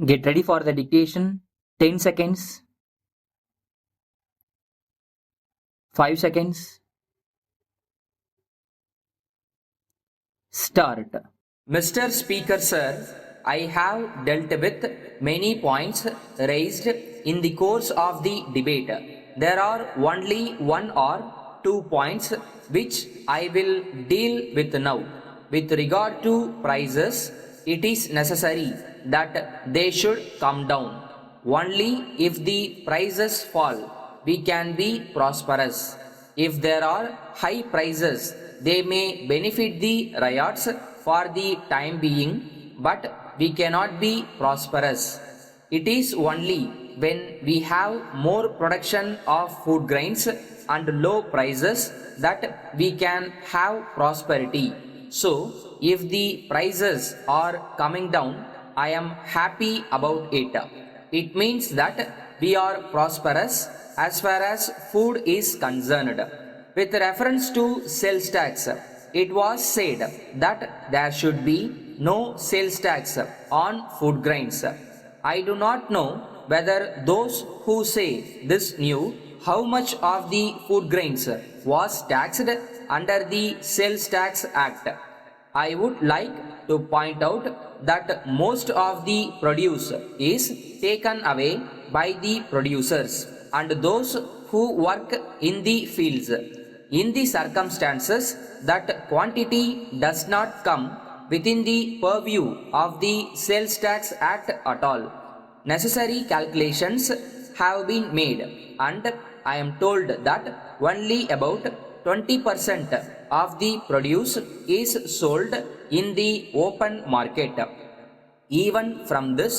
Get ready for the dictation. 10 seconds. 5 seconds. Start. Mr. Speaker, sir, I have dealt with many points raised in the course of the debate. There are only one or two points which I will deal with now. With regard to prices, it is necessary that they should come down. Only if the prices fall, we can be prosperous. If there are high prices, they may benefit the riots for the time being, but we cannot be prosperous. It is only when we have more production of food grains and low prices that we can have prosperity. So, if the prices are coming down, I am happy about it. It means that we are prosperous as far as food is concerned. With reference to sales tax, it was said that there should be no sales tax on food grains. I do not know whether those who say this knew how much of the food grains was taxed under the Sales Tax Act. I would like to point out that most of the produce is taken away by the producers and those who work in the fields. In the circumstances that quantity does not come within the purview of the Sales Tax Act at all, necessary calculations have been made and I am told that only about 20% of the produce is sold in the open market. Even from this,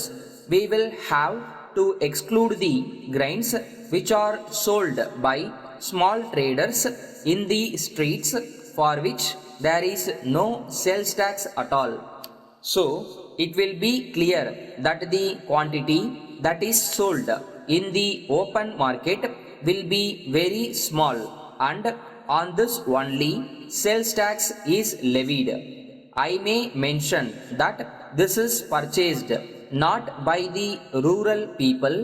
we will have to exclude the grains which are sold by small traders in the streets for which there is no sales tax at all. So, it will be clear that the quantity that is sold in the open market will be very small and on this only sales tax is levied. I may mention that this is purchased not by the rural people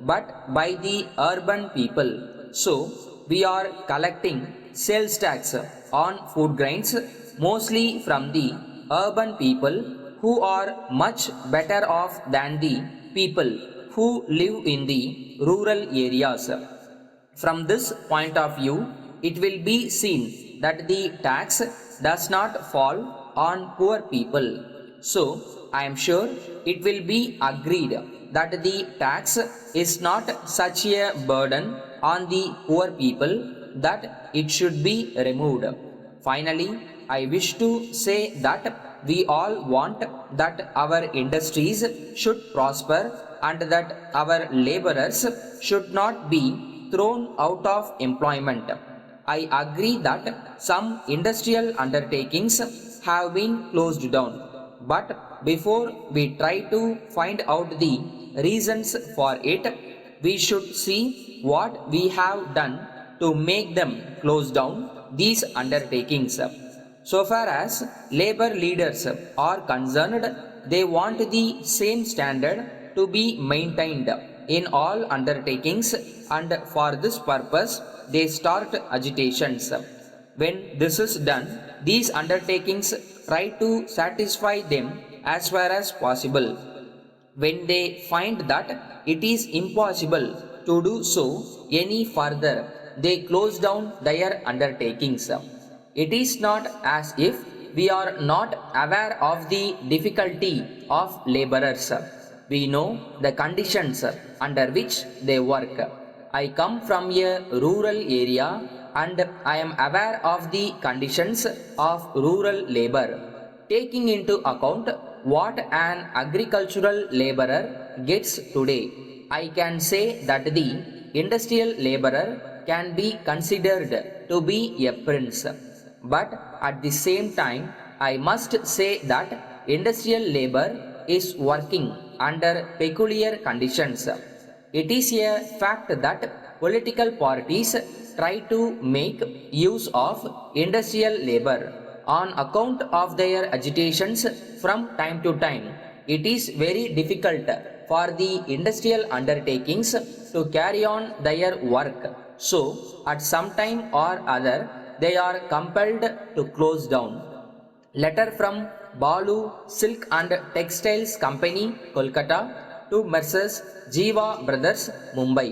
but by the urban people. So, we are collecting sales tax on food grains mostly from the urban people who are much better off than the people who live in the rural areas. From this point of view, it will be seen that the tax does not fall on poor people. So, I am sure it will be agreed that the tax is not such a burden on the poor people that it should be removed. Finally, I wish to say that we all want that our industries should prosper and that our laborers should not be thrown out of employment. I agree that some industrial undertakings have been closed down, but before we try to find out the reasons for it, we should see what we have done to make them close down these undertakings. So far as labor leaders are concerned, they want the same standard to be maintained in all undertakings and for this purpose they start agitations. When this is done, these undertakings try to satisfy them as far as possible. When they find that it is impossible to do so any further, they close down their undertakings. It is not as if we are not aware of the difficulty of laborers. We know the conditions under which they work. I come from a rural area and I am aware of the conditions of rural labor. Taking into account what an agricultural laborer gets today, I can say that the industrial laborer can be considered to be a prince. But at the same time, I must say that industrial labor is working under peculiar conditions. It is a fact that political parties try to make use of industrial labor on account of their agitations from time to time. It is very difficult for the industrial undertakings to carry on their work. So, at some time or other, they are compelled to close down. Letter from Balu Silk and Textiles Company, Kolkata to Messrs. Jiva Brothers, Mumbai.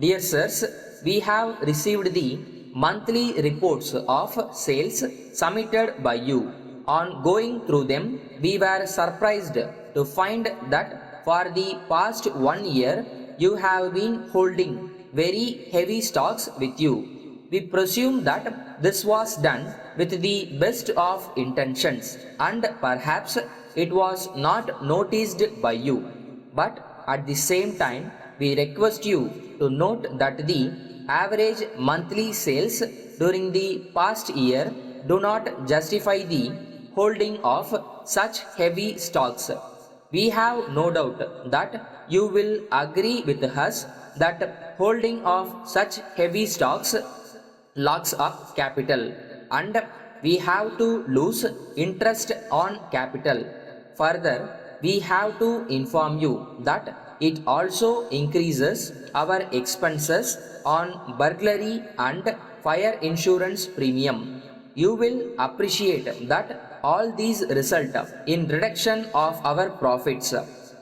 Dear sirs, we have received the monthly reports of sales submitted by you. On going through them, we were surprised to find that for the past 1 year you have been holding very heavy stocks with you. We presume that this was done with the best of intentions and perhaps it was not noticed by you. But at the same time, we request you to note that the average monthly sales during the past year do not justify the holding of such heavy stocks. We have no doubt that you will agree with us that holding of such heavy stocks locks up capital and we have to lose interest on capital. Further, we have to inform you that it also increases our expenses on burglary and fire insurance premium. You will appreciate that all these result in reduction of our profits.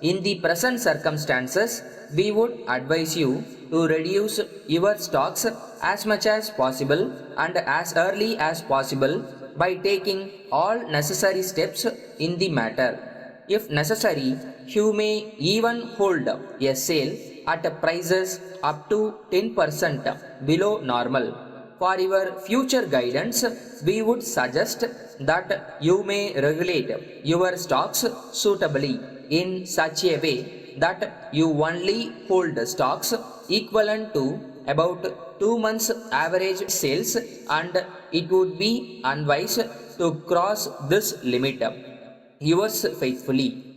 In the present circumstances, we would advise you to reduce your stocks as much as possible and as early as possible by taking all necessary steps in the matter. If necessary, you may even hold a sale at prices up to 10% below normal. For your future guidance, we would suggest that you may regulate your stocks suitably in such a way that you only hold stocks equivalent to about 2 months average sales and it would be unwise to cross this limit. Yours faithfully,